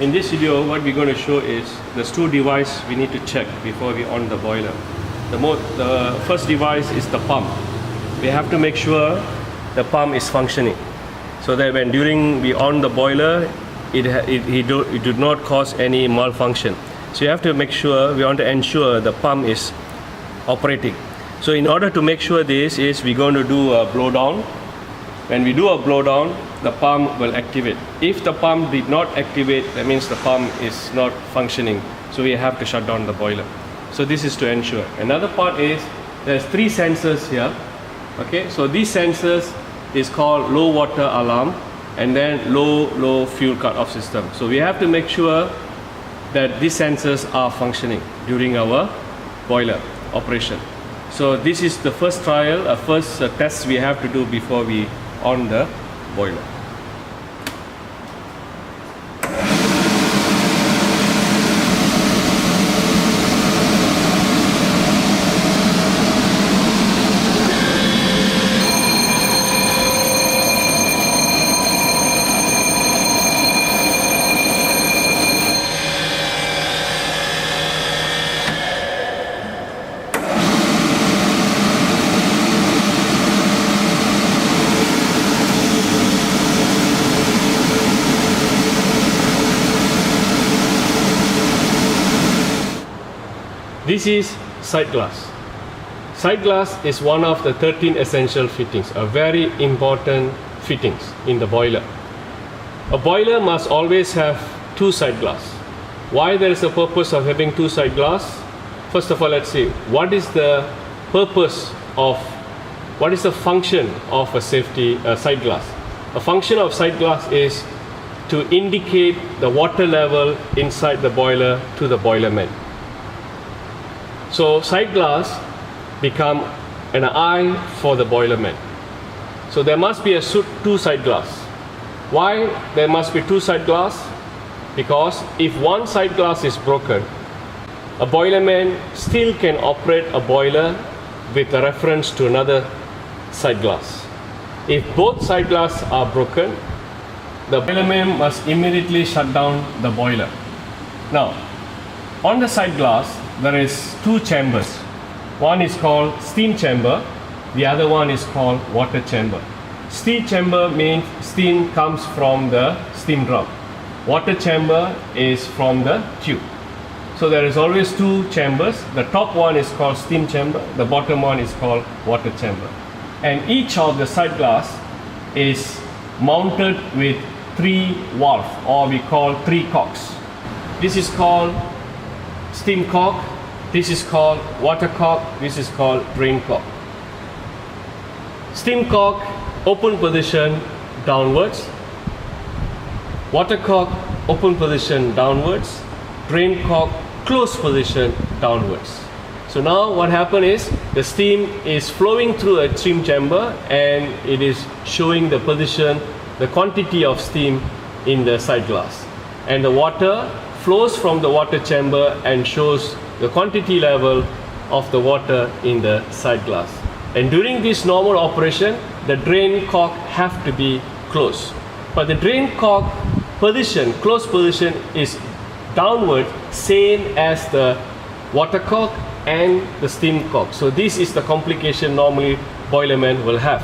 In this video, what we're going to show is there's two devices we need to check before we on the boiler. The first device is the pump. We have to make sure the pump is functioning, so that when during we on the boiler, it do not cause any malfunction. So you have to make sure, we want to ensure the pump is operating. So in order to make sure this is, we're going to do a blow down. When we do a blow down, the pump will activate. If the pump did not activate, that means the pump is not functioning. So we have to shut down the boiler. So this is to ensure. Another part is, there's three sensors here. Okay, so these sensors is called low water alarm and then low fuel cut off system. So we have to make sure that these sensors are functioning during our boiler operation. So this is the first trial, first test we have to do before we on the boiler. This is side glass. Side glass is one of the 13 essential fittings, a very important fittings in the boiler. A boiler must always have two side glass. Why there is a purpose of having two side glass? First of all, let's see, what is the purpose of, what is the function of a safety side glass? A function of side glass is to indicate the water level inside the boiler to the boilerman. So side glass become an eye for the boilerman. So there must be a two side glass. Why there must be two side glass? Because if one side glass is broken, a boilerman still can operate a boiler with a reference to another side glass. If both side glass are broken, the boilerman must immediately shut down the boiler. Now, on the side glass, there is two chambers. One is called steam chamber, the other one is called water chamber. Steam chamber means steam comes from the steam drum. Water chamber is from the tube. So there is always two chambers. The top one is called steam chamber, the bottom one is called water chamber. And each of the side glass is mounted with three valves, or we call three cocks. This is called steam cock, this is called water cock, this is called drain cock. Steam cock, open position downwards. Water cock, open position downwards. Drain cock, closed position downwards. So now what happened is, the steam is flowing through a steam chamber and it is showing the position, the quantity of steam in the side glass. And the water flows from the water chamber and shows the quantity level of the water in the side glass. And during this normal operation, the drain cock have to be closed. But the drain cock position, closed position, is downward, same as the water cock and the steam cock. So this is the complication normally boilerman will have.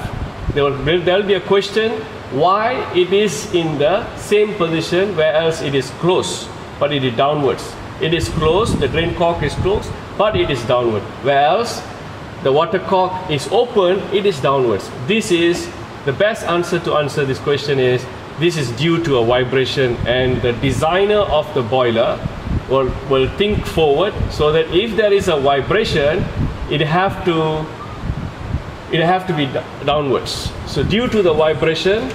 There will be a question why it is in the same position whereas it is closed, but it is downwards. It is closed, the drain cock is closed, but it is downward. Whereas the water cock is open, it is downwards. This is the best answer to answer this question is, this is due to a vibration, and the designer of the boiler will think forward so that if there is a vibration, it have to be downwards. So due to the vibration,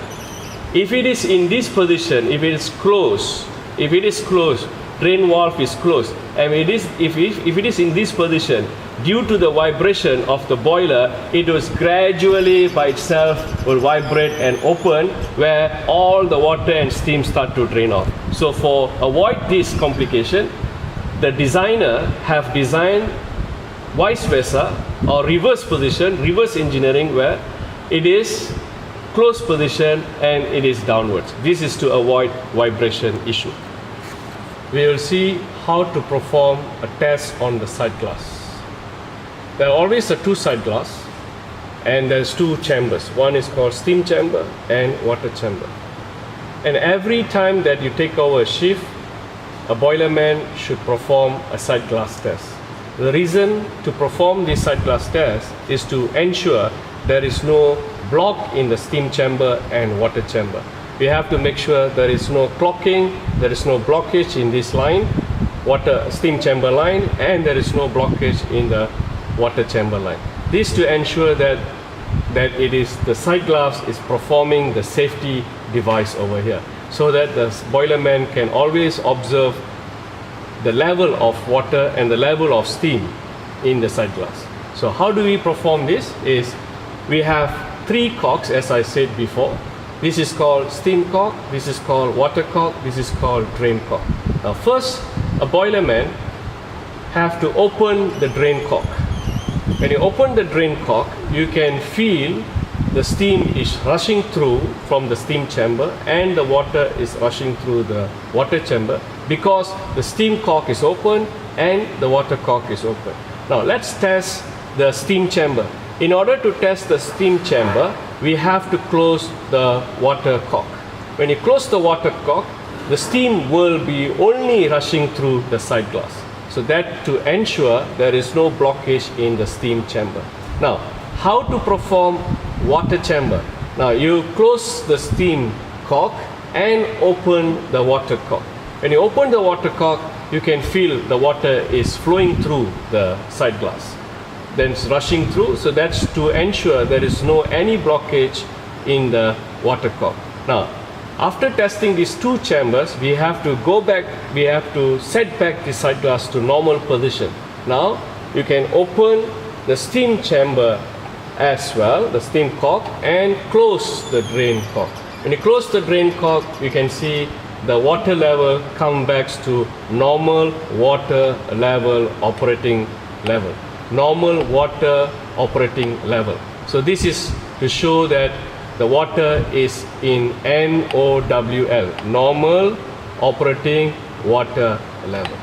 if it is in this position, if it is closed, drain valve is closed, and if it is in this position, due to the vibration of the boiler, it was gradually by itself will vibrate and open, where all the water and steam start to drain off. So for avoid this complication, the designer have designed vice versa, or reverse position, reverse engineering, where it is closed position and it is downwards. This is to avoid vibration issue. we will see how to perform a test on the sight glass. There are always a two sight glass, and there's two chambers. One is called steam chamber and water chamber. And every time that you take over a shift, a boilerman should perform a sight glass test. The reason to perform this sight glass test is to ensure there is no block in the steam chamber and water chamber. We have to make sure there is no clocking, there is no blockage in this line, steam chamber line, and there is no blockage in the water chamber line. This to ensure that the sight glass is performing the safety device over here, so that the boilerman can always observe the level of water and the level of steam in the sight glass. So how do we perform this? Is we have three cocks, as I said before. This is called steam cock, this is called water cock, this is called drain cock. Now first, a boilerman have to open the drain cock. When you open the drain cock, you can feel the steam is rushing through from the steam chamber and the water is rushing through the water chamber, because the steam cock is open and the water cock is open. Now let's test the steam chamber. In order to test the steam chamber, we have to close the water cock. When you close the water cock, the steam will be only rushing through the sight glass. So that to ensure there is no blockage in the steam chamber. Now, how to perform water chamber? Now you close the steam cock and open the water cock. When you open the water cock, you can feel the water is flowing through the sight glass. Then it's rushing through, so that's to ensure there is no any blockage in the water cock. Now, after testing these two chambers, we have to go back, we have to set back the sight glass to normal position. Now, you can open the steam chamber as well, the steam cock, and close the drain cock. When you close the drain cock, you can see the water level come back to normal water level operating level. Normal water operating level. So this is to show that the water is in NOWL, normal operating water level.